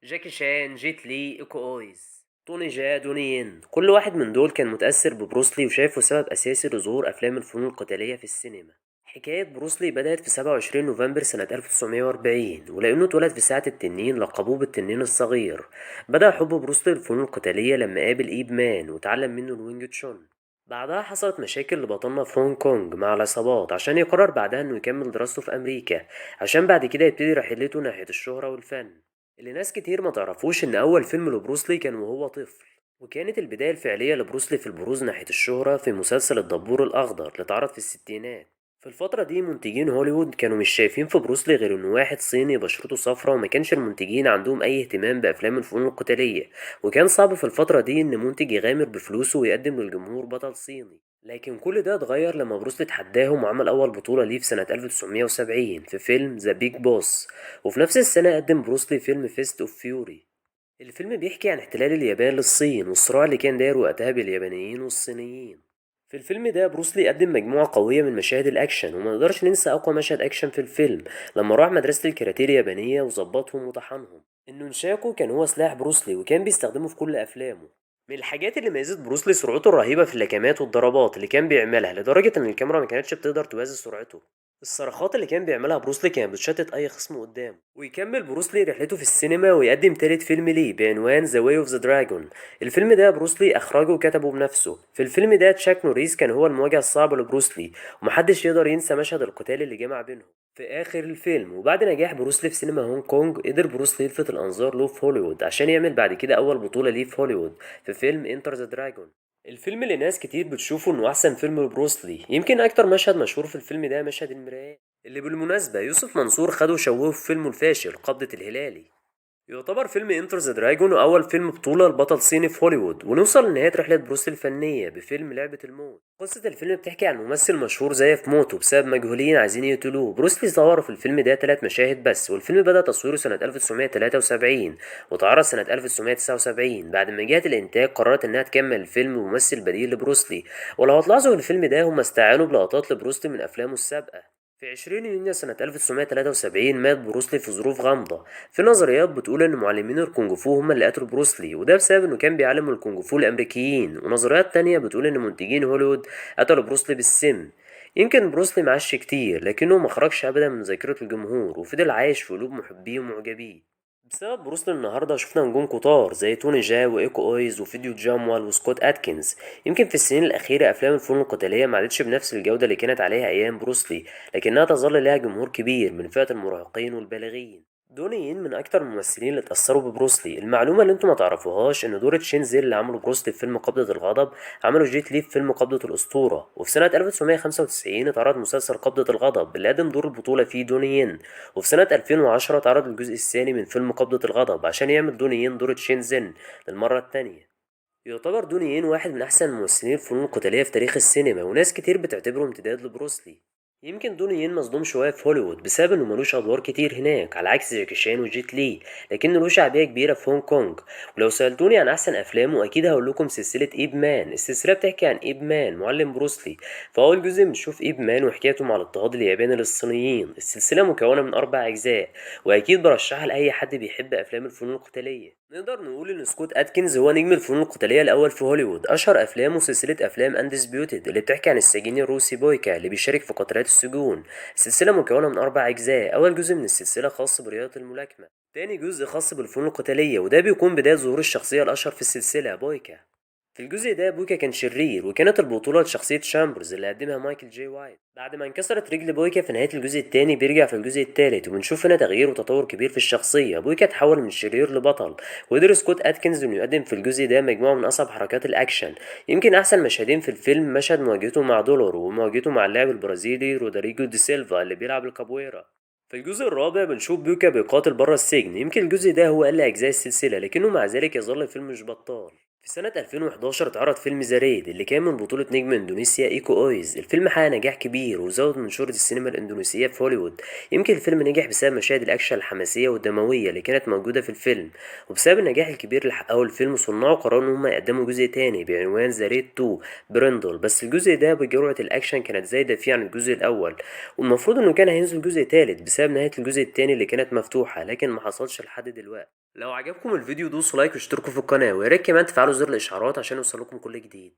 جاكي شان، جيت لي، إيكو أويز، توني جا، دوني ين، كل واحد من دول كان متأثر ببروسلي وشايفه سبب أساسي لظهور أفلام الفنون القتالية في السينما. حكاية بروسلي بدأت في 27 نوفمبر سنة 1940، ولأنه اتولد في ساعة التنين لقبوه بالتنين الصغير. بدأ حب بروسلي للفنون القتالية لما قابل إيب مان وتعلم منه الوينج تشون. بعدها حصلت مشاكل لبطلنا في هونج كونج مع العصابات عشان يقرر بعدها انه يكمل دراسته في امريكا، عشان بعد كده يبتدي رحلته ناحية الشهرة والفن. اللي ناس كتير ما تعرفوش ان اول فيلم لبروسلي كان وهو طفل، وكانت البداية الفعلية لبروسلي في البروز ناحية الشهرة في مسلسل الدبور الأخضر اللي اتعرض في الستينات. في الفترة دي منتجين هوليوود كانوا مش شايفين في بروسلي غير انه واحد صيني بشرته صفرا، وما كانش المنتجين عندهم اي اهتمام بافلام الفنون القتالية. وكان صعب في الفترة دي ان منتج يغامر بفلوسه ويقدم للجمهور بطل صيني. لكن كل ده اتغير لما بروسلي اتحداهم وعمل اول بطولة ليه في سنة 1970 في فيلم ذا بيج بوس. وفي نفس السنة قدم بروسلي فيلم فيست اوف فيوري. الفيلم بيحكي عن احتلال اليابان للصين والصراع اللي كان داير وقتها بين اليابانيين والصينيين. في الفيلم ده بروسلي قدم مجموعة قوية من مشاهد الأكشن، وما نقدرش ننسى أقوى مشهد أكشن في الفيلم لما راح مدرسة الكاراتيه اليابانية وظبطهم وطحنهم. النونشاكو كان هو سلاح بروسلي وكان بيستخدمه في كل أفلامه. من الحاجات اللي ميزت بروسلي سرعته الرهيبة في اللكمات والضربات اللي كان بيعملها، لدرجة إن الكاميرا ما كانتش بتقدر توازي سرعته. الصرخات اللي كان بيعملها بروسلي كانت بتشتت اي خصم قدامه. ويكمل بروسلي رحلته في السينما ويقدم تالت فيلم ليه بعنوان ذا واي اوف ذا دراجون. الفيلم ده بروسلي اخرجه وكتبه بنفسه. في الفيلم ده تشاك نوريس كان هو المواجهة الصعبة لبروسلي، ومحدش يقدر ينسى مشهد القتال اللي جمع بينهم في اخر الفيلم. وبعد نجاح بروسلي في سينما هونج كونج، قدر بروسلي يلفت الانظار له في هوليوود عشان يعمل بعد كده اول بطولة ليه في هوليوود في فيلم انتر ذا دراجون. الفيلم اللي ناس كتير بتشوفه انه احسن فيلم لبروسلي. يمكن اكتر مشهد مشهور في الفيلم ده مشهد المراية، اللي بالمناسبة يوسف منصور خده وشوهه في فيلمه الفاشل قبضة الهلالي. يعتبر فيلم انتر ذا دراجون أول فيلم بطولة لبطل صيني في هوليوود، ونوصل لنهاية رحلة بروسلي الفنية بفيلم لعبة الموت. قصة الفيلم بتحكي عن ممثل مشهور زيف موته بسبب مجهولين عايزين يقتلوه. بروسلي ظهر في الفيلم ده 3 مشاهد بس، والفيلم بدأ تصويره سنة 1973 واتعرض سنة 1979. بعد ما جهة الإنتاج قررت إنها تكمل الفيلم بممثل بديل لبروسلي. ولو هتلاحظوا في الفيلم ده هم استعانوا بلقطات لبروسلي من أفلامه السابقة. في 20 يونيو سنة 1973 مات بروسلي في ظروف غامضة. في نظريات بتقول ان معلمين الكونج فو هم اللي قتلوا بروسلي، وده بسبب انه كان بيعلم الكونج فو الامريكيين. ونظريات تانية بتقول ان منتجين هوليوود قتلوا بروسلي بالسم. يمكن بروسلي معاش كتير، لكنه مخرجش ابدا من ذاكرة الجمهور وفضل عايش في قلوب محبيه ومعجبيه. بسبب بروسلي النهارده شفنا نجوم كتار زي توني جا وايكو اويز وفيديو جاموال وسكوت اتكنز. يمكن في السنين الاخيره افلام الفنون القتاليه ما عادتش بنفس الجوده اللي كانت عليها ايام بروسلي، لكنها تظل لها جمهور كبير من فئه المراهقين والبالغين. دوني ين من اكتر الممثلين اللي اتاثروا ببروسلي. المعلومه اللي انتم ما تعرفوهاش ان دور تشينزي اللي عمله بروسلي في فيلم قبضه الغضب عمله جيت لي في فيلم قبضه الاسطوره. وفي سنه 1995 اتعرض مسلسل قبضه الغضب اللي قدم دور البطوله فيه دوني ين. وفي سنة 2010 اتعرض الجزء الثاني من فيلم قبضة الغضب عشان يعمل دوني ين دور تشينزن للمرة التانية. يعتبر دوني ين واحد من أحسن ممثلين الفنون القتالية في تاريخ السينما، وناس كتير بتعتبره امتداد لبروسلي. يمكن دوني ين مظلوم شوية في هوليوود بسبب إنه ملوش أدوار كتير هناك على عكس جاكي شان وجيت لي، لكنه له شعبية كبيرة في هونج كونج. ولو سألتوني عن أحسن أفلامه أكيد هقول لكم سلسلة إيب مان. السلسلة بتحكي عن إيب مان معلم بروسلي. في أول جزء بنشوف إيب مان وحكايته مع الاضطهاد الياباني للصينيين. السلسلة مكونة من 4 أجزاء، وأكيد برشحها لأي حد بيحب أفلام الفنون القتالية. نقدر نقول إن سكوت أتكنز هو نجم الفنون القتالية الأول في هوليوود. أشهر أفلامه سلسلة أفلام أندسبيوتد اللي بتحكي عن السجين الروسي بويكا اللي بيشارك في قتالات السجون. السلسلة مكونة من 4 أجزاء. أول جزء من السلسلة خاص برياضة الملاكمة، تاني جزء خاص بالفنون القتالية، وده بيكون بداية ظهور الشخصية الأشهر في السلسلة بويكا. في الجزء ده بويكا كان شرير، وكانت البطولة لشخصية شامبرز اللي قدمها مايكل جي وايت. بعد ما انكسرت رجل بويكا في نهاية الجزء التاني بيرجع في الجزء التالت، وبنشوف هنا تغيير وتطور كبير في الشخصية. بويكا اتحول من شرير لبطل. وقدر سكوت أتكنز إنه يقدم في الجزء ده مجموعة من أصعب حركات الأكشن. يمكن أحسن مشهدين في الفيلم مشهد مواجهته مع دولار ومواجهته مع اللاعب البرازيلي رودريجو دي سيلفا اللي بيلعب الكابويرا. في الجزء الرابع بنشوف بويكا بيقاتل بره السجن. يمكن الجزء ده هو أقل أجزاء السلسلة، لكنه مع ذلك يظل الفيلم مش بطال. في سنة 2011 اتعرض فيلم ذا ريد اللي كان من بطولة نجم اندونيسيا ايكو اويز. الفيلم حقق نجاح كبير وزود من شهرة السينما الاندونيسية في هوليوود. يمكن الفيلم نجح بسبب مشاهد الاكشن الحماسية والدموية اللي كانت موجودة في الفيلم، وبسبب النجاح الكبير اللي حققه الفيلم صناعه قرروا ان هم يقدموا جزء تاني بعنوان ذا ريد 2 بريندل. بس الجزء ده بجرعة الاكشن كانت زايدة فيه عن الجزء الاول، والمفروض انه كان هينزل جزء تالت بسبب نهاية الجزء التاني اللي كانت مفتوحة، لكن ما حصلش لحد دلوقتي. لو عجبكم الفيديو دوسوا لايك واشتركوا في القناة، وياريت كمان تفعلوا زر الإشعارات عشان يوصلكم كل جديد.